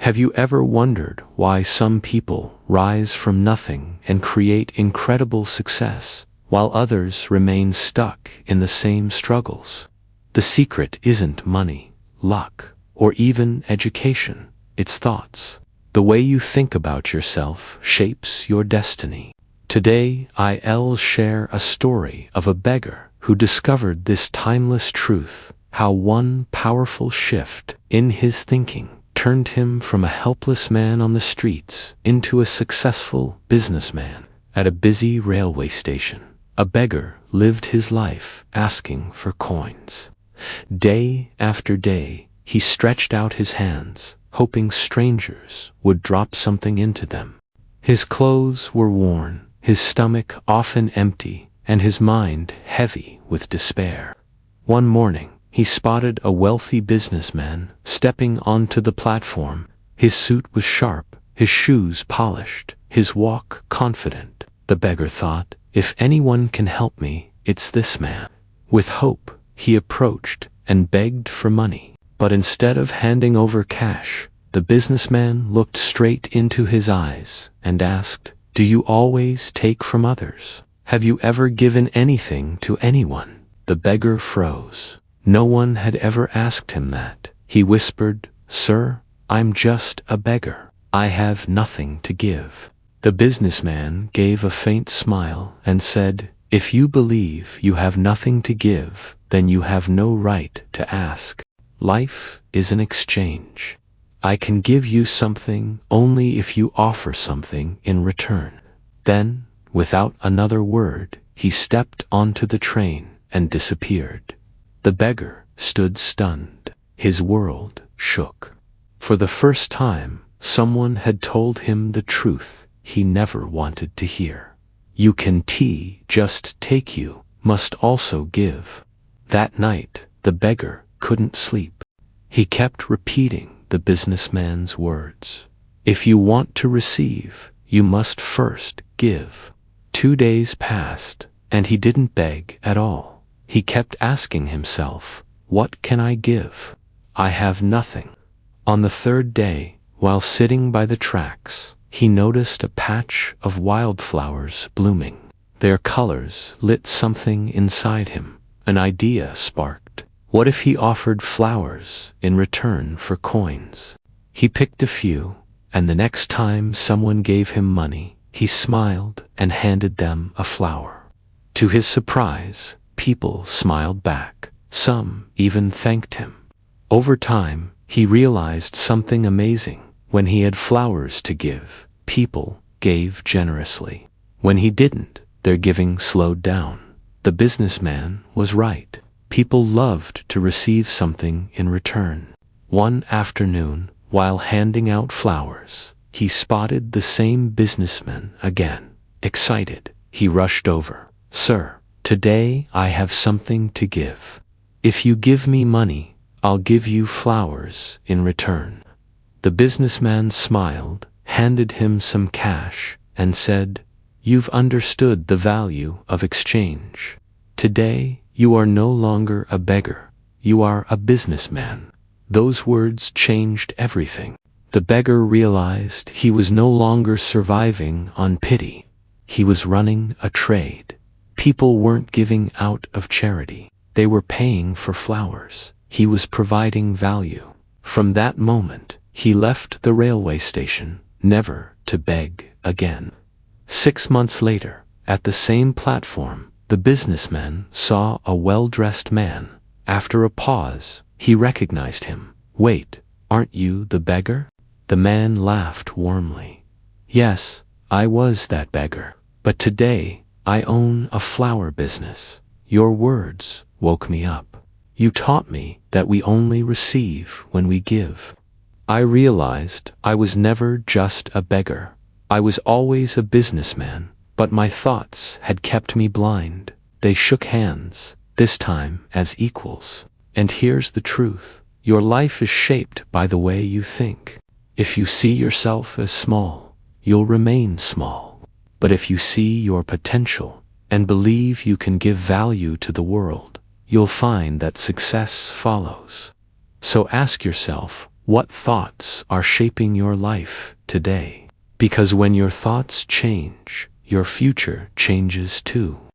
Have you ever wondered why some people rise from nothing and create incredible success, while others remain stuck in the same struggles? The secret isn't money, luck, or even education. It's thoughts. The way you think about yourself shapes your destiny. Today, I'll share a story of a beggar who discovered this timeless truth, how one powerful shift in his thinking turned him from a helpless man on the streets into a successful businessman at a busy railway station. A beggar lived his life asking for coins. Day after day, he stretched out his hands, hoping strangers would drop something into them. His clothes were worn, his stomach often empty, and his mind heavy with despair. One morning, he spotted a wealthy businessman stepping onto the platform. His suit was sharp, his shoes polished, his walk confident. The beggar thought, if anyone can help me, it's this man. With hope, he approached and begged for money. But instead of handing over cash, the businessman looked straight into his eyes and asked, "Do you always take from others? Have you ever given anything to anyone?" The beggar froze. No one had ever asked him that. He whispered, "Sir, I'm just a beggar. I have nothing to give." The businessman gave a faint smile and said, "If you believe you have nothing to give, then you have no right to ask. Life is an exchange. I can give you something only if you offer something in return." Then, without another word, he stepped onto the train and disappeared. The beggar stood stunned. His world shook. For the first time, someone had told him the truth he never wanted to hear. You can just take, you must also give. That night, the beggar couldn't sleep. He kept repeating the businessman's words. If you want to receive, you must first give. 2 days passed, and he didn't beg at all. He kept asking himself, what can I give? I have nothing. On the 3rd day, while sitting by the tracks, he noticed a patch of wildflowers blooming. Their colors lit something inside him. An idea sparked. What if he offered flowers in return for coins? He picked a few, and the next time someone gave him money, he smiled and handed them a flower. To his surprise, people smiled back. Some even thanked him. Over time, he realized something amazing. When he had flowers to give, people gave generously. When he didn't, their giving slowed down. The businessman was right. People loved to receive something in return. One afternoon, while handing out flowers, he spotted the same businessman again. Excited, he rushed over. "Sir, today I have something to give. If you give me money, I'll give you flowers in return." The businessman smiled, handed him some cash, and said, "You've understood the value of exchange. Today, you are no longer a beggar. You are a businessman." Those words changed everything. The beggar realized he was no longer surviving on pity. He was running a trade. People weren't giving out of charity. They were paying for flowers. He was providing value. From that moment, he left the railway station, never to beg again. 6 months later, at the same platform, the businessman saw a well-dressed man. After a pause, he recognized him. "Wait, aren't you the beggar?" The man laughed warmly. "Yes, I was that beggar. But today, I own a flower business. Your words woke me up. You taught me that we only receive when we give." I realized I was never just a beggar. I was always a businessman, but my thoughts had kept me blind. They shook hands, this time as equals. And here's the truth. Your life is shaped by the way you think. If you see yourself as small, you'll remain small. But if you see your potential and believe you can give value to the world, you'll find that success follows. So ask yourself, What thoughts are shaping your life today? Because when your thoughts change, your future changes too.